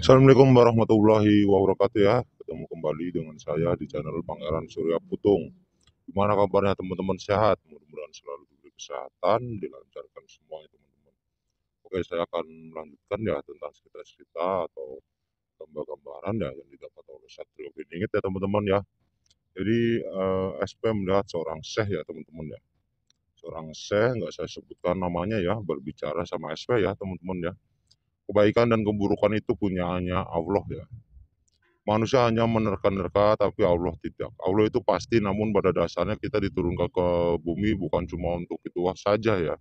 Assalamualaikum warahmatullahi wabarakatuh ya. Ketemu kembali dengan saya di channel Pangeran Surya Putung. Gimana kabarnya teman-teman, sehat? Mudah-mudahan selalu diberi kesehatan, dilancarkan semuanya teman-teman. Oke, saya akan melanjutkan ya tentang cerita-cerita atau gambar-gambaran ya yang didapat oleh Satrio Piningit ya teman-teman ya. Jadi SP melihat seorang syekh ya teman-teman ya. Seorang syekh, nggak saya sebutkan namanya ya, berbicara sama SP ya teman-teman ya. Kebaikan dan keburukan itu punyanya Allah ya. Manusia hanya menerka-nerka, tapi Allah tidak. Allah itu pasti, namun pada dasarnya kita diturunkan ke bumi bukan cuma untuk itu saja ya.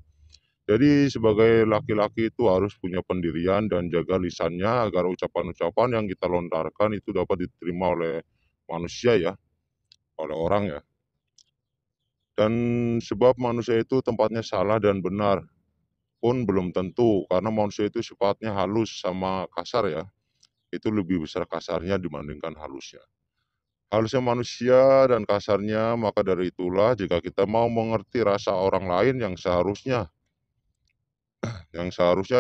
Jadi sebagai laki-laki itu harus punya pendirian dan jaga lisannya agar ucapan-ucapan yang kita lontarkan itu dapat diterima oleh manusia ya, oleh orang ya. Dan sebab manusia itu tempatnya salah dan benar pun belum tentu, karena manusia itu sifatnya halus sama kasar ya. Itu lebih besar kasarnya dibandingkan halusnya. Halusnya manusia dan kasarnya, maka dari itulah jika kita mau mengerti rasa orang lain yang seharusnya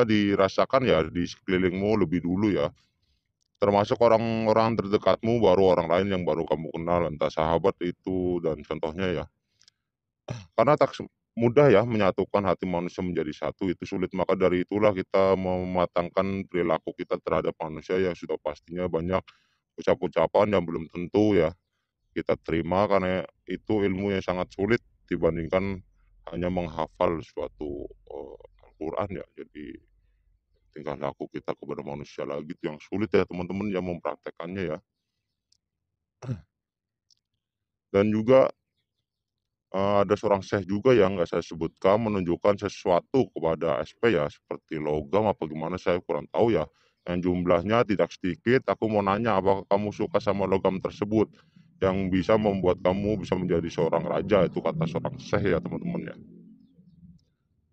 dirasakan ya di sekelilingmu lebih dulu ya. Termasuk orang-orang terdekatmu, baru orang lain yang baru kamu kenal, entah sahabat itu dan contohnya ya. Karena tak mudah ya menyatukan hati manusia menjadi satu, itu sulit. Maka dari itulah kita mematangkan perilaku kita terhadap manusia yang sudah pastinya banyak ucap-ucapan yang belum tentu ya kita terima, karena itu ilmu yang sangat sulit dibandingkan hanya menghafal suatu Al-Quran ya. Jadi tingkah laku kita kepada manusia lagi itu yang sulit ya teman-teman yang mempraktekannya ya. Dan juga ada seorang syekh juga yang nggak saya sebutkan menunjukkan sesuatu kepada SP ya, seperti logam apa gimana saya kurang tahu ya, yang jumlahnya tidak sedikit. Aku mau nanya, apakah kamu suka sama logam tersebut yang bisa membuat kamu bisa menjadi seorang raja? Itu kata seorang syekh ya teman-teman ya.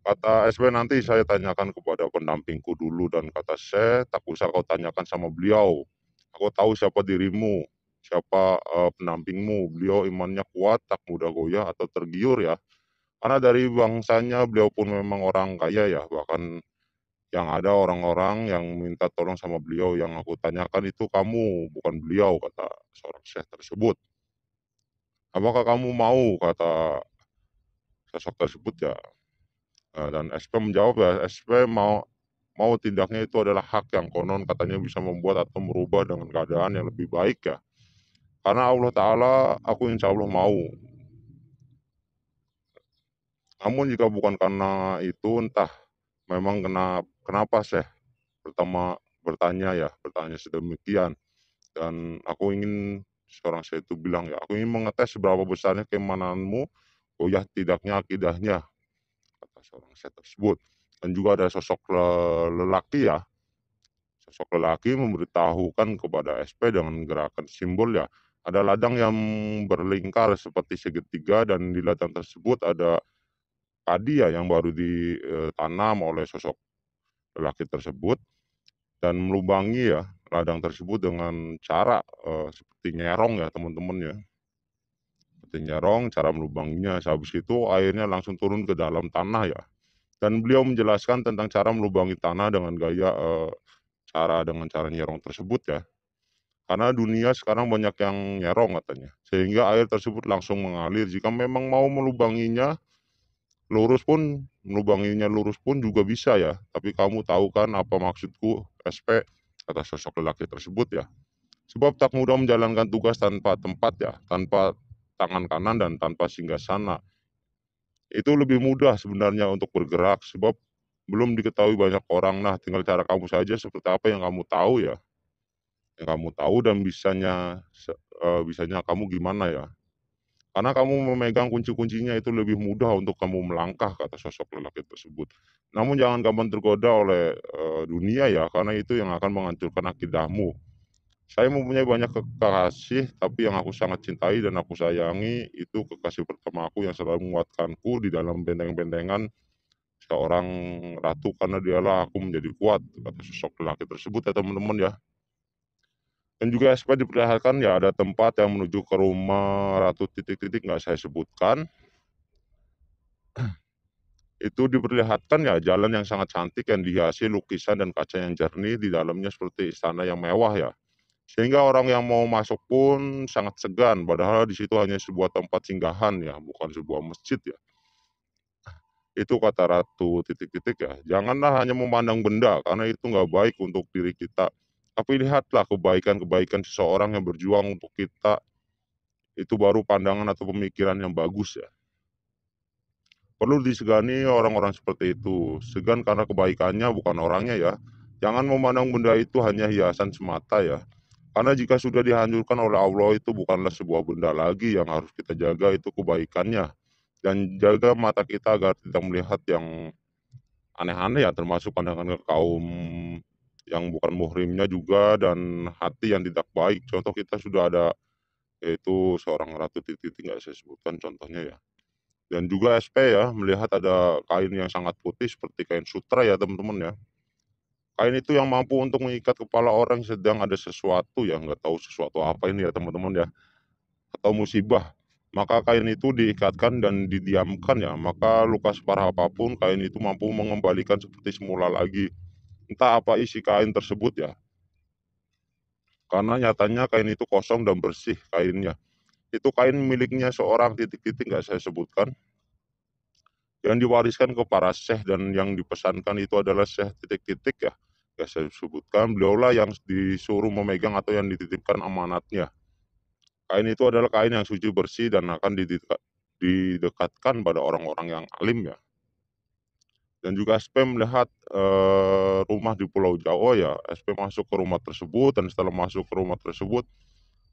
Kata SP, nanti saya tanyakan kepada pendampingku dulu, dan kata saya, tak usah kau tanyakan sama beliau. Aku tahu siapa dirimu, siapa pendampingmu. Beliau imannya kuat, tak mudah goyah atau tergiur ya. Karena dari bangsanya beliau pun memang orang kaya ya. Bahkan yang ada orang-orang yang minta tolong sama beliau. Yang aku tanyakan itu kamu, bukan beliau, kata seorang syekh tersebut. Apakah kamu mau, kata sosok tersebut ya. Dan SP menjawab ya, SP mau mau tindaknya itu adalah hak yang konon katanya bisa membuat atau merubah dengan keadaan yang lebih baik ya. Karena Allah Ta'ala, aku insya Allah mau. Namun jika bukan karena itu, entah memang kenapa Syekh pertama bertanya sedemikian. Dan aku ingin seorang Syekh itu bilang ya, aku ingin mengetes seberapa besarnya keimananmu, goyah tidaknya akidahnya, kata seorang Syekh tersebut. Dan juga ada sosok lelaki ya. Sosok lelaki memberitahukan kepada SP dengan gerakan simbol ya. Ada ladang yang berlingkar seperti segitiga, dan di ladang tersebut ada padi ya yang baru ditanam oleh sosok lelaki tersebut, dan melubangi ya ladang tersebut dengan cara seperti nyerong ya teman-teman ya. Seperti nyerong cara melubanginya. Sehabis itu airnya langsung turun ke dalam tanah ya. Dan beliau menjelaskan tentang cara melubangi tanah dengan gaya dengan cara nyerong tersebut ya. Karena dunia sekarang banyak yang nyerong katanya, sehingga air tersebut langsung mengalir. Jika memang mau melubanginya lurus pun juga bisa ya. Tapi kamu tahu kan apa maksudku, SP, kata sosok lelaki tersebut ya. Sebab tak mudah menjalankan tugas tanpa tempat ya, tanpa tangan kanan dan tanpa singgah-sana. Itu lebih mudah sebenarnya untuk bergerak, sebab belum diketahui banyak orang. Nah, tinggal cara kamu saja seperti apa yang kamu tahu ya. Yang kamu tahu dan bisanya kamu gimana ya. Karena kamu memegang kunci-kuncinya itu lebih mudah untuk kamu melangkah, kata sosok lelaki tersebut. Namun jangan gampang tergoda oleh dunia ya, karena itu yang akan menghancurkan akidahmu. Saya mempunyai banyak kekasih, tapi yang aku sangat cintai dan aku sayangi itu kekasih pertama aku yang selalu menguatkanku di dalam benteng-bentengan seorang ratu, karena dialah aku menjadi kuat, kata sosok lelaki tersebut ya teman-teman ya. Dan juga SP diperlihatkan ya ada tempat yang menuju ke rumah ratu titik-titik nggak saya sebutkan. Itu diperlihatkan ya jalan yang sangat cantik yang dihiasi lukisan dan kaca yang jernih, di dalamnya seperti istana yang mewah ya. Sehingga orang yang mau masuk pun sangat segan, padahal di situ hanya sebuah tempat singgahan ya, bukan sebuah masjid ya. Itu kata Ratu titik-titik ya. Janganlah hanya memandang benda, karena itu nggak baik untuk diri kita. Tapi lihatlah kebaikan-kebaikan seseorang yang berjuang untuk kita, itu baru pandangan atau pemikiran yang bagus ya. Perlu disegani orang-orang seperti itu. Segan karena kebaikannya bukan orangnya ya. Jangan memandang benda itu hanya hiasan semata ya. Karena jika sudah dihancurkan oleh Allah, itu bukanlah sebuah benda lagi yang harus kita jaga, itu kebaikannya. Dan jaga mata kita agar tidak melihat yang aneh-aneh ya, termasuk pandangan ke kaum yang bukan muhrimnya juga, dan hati yang tidak baik. Contoh kita sudah ada, yaitu seorang Ratu Titik, nggak saya sebutkan contohnya ya. Dan juga SP ya, melihat ada kain yang sangat putih seperti kain sutra ya teman-teman ya. Kain itu yang mampu untuk mengikat kepala orang yang sedang ada sesuatu ya, nggak tahu sesuatu apa ini ya teman-teman ya, atau musibah. Maka kain itu diikatkan dan didiamkan ya, maka luka separah apapun kain itu mampu mengembalikan seperti semula lagi. Entah apa isi kain tersebut ya, karena nyatanya kain itu kosong dan bersih kainnya. Itu kain miliknya seorang titik-titik nggak saya sebutkan, yang diwariskan ke para syekh, dan yang dipesankan itu adalah syekh titik-titik ya. Ya saya sebutkan, beliaulah yang disuruh memegang atau yang dititipkan amanatnya. Kain itu adalah kain yang suci bersih dan akan didekatkan pada orang-orang yang alim ya. Dan juga SP melihat rumah di Pulau Jawa ya, SP masuk ke rumah tersebut, dan setelah masuk ke rumah tersebut,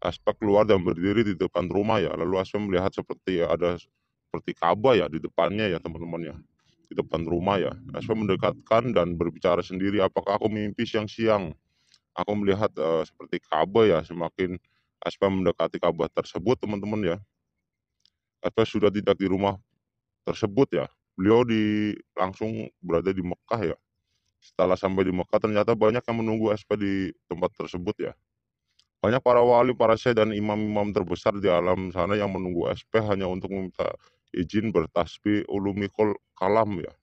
SP keluar dan berdiri di depan rumah ya. Lalu SP melihat seperti ada seperti Ka'bah ya di depannya ya teman-teman ya, di depan rumah ya. SP mendekatkan dan berbicara sendiri, apakah aku mimpi siang-siang? Aku melihat seperti Ka'bah ya. Semakin SP mendekati Ka'bah tersebut teman-teman ya, SP sudah tidak di rumah tersebut ya. Beliau langsung berada di Mekah ya. Setelah sampai di Mekah, ternyata banyak yang menunggu SP di tempat tersebut ya. Banyak para wali, para syekh, dan imam-imam terbesar di alam sana yang menunggu SP hanya untuk meminta izin bertasbih ulumikul kalam ya.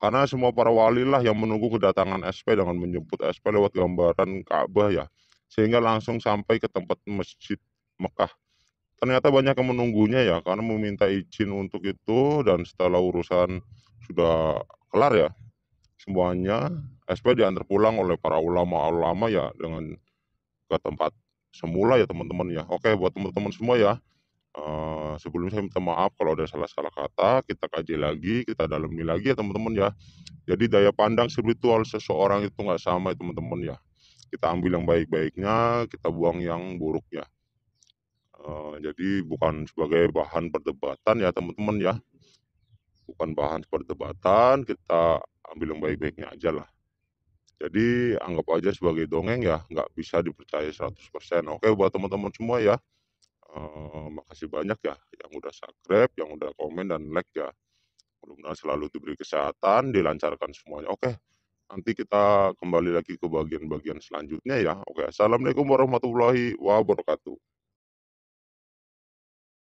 Karena semua para wali lah yang menunggu kedatangan SP dengan menjemput SP lewat gambaran Ka'bah ya. Sehingga langsung sampai ke tempat masjid Mekah. Ternyata banyak yang menunggunya ya, karena meminta izin untuk itu, dan setelah urusan sudah kelar ya, semuanya SP diantar pulang oleh para ulama-ulama ya, dengan ke tempat semula ya teman-teman ya. Oke, buat teman-teman semua ya, sebelumnya saya minta maaf kalau ada salah-salah kata, kita kaji lagi, kita dalami lagi ya teman-teman ya. Jadi daya pandang spiritual seseorang itu nggak sama ya teman-teman ya. Kita ambil yang baik-baiknya, kita buang yang buruknya. Jadi bukan sebagai bahan perdebatan ya teman-teman ya. Bukan bahan perdebatan, kita ambil yang baik-baiknya aja lah. Jadi anggap aja sebagai dongeng ya, nggak bisa dipercaya 100%. Oke, buat teman-teman semua ya, makasih banyak ya yang udah subscribe, yang udah komen dan like ya. Mudah-mudahan selalu diberi kesehatan, dilancarkan semuanya. Oke, nanti kita kembali lagi ke bagian-bagian selanjutnya ya. Oke, assalamualaikum warahmatullahi wabarakatuh.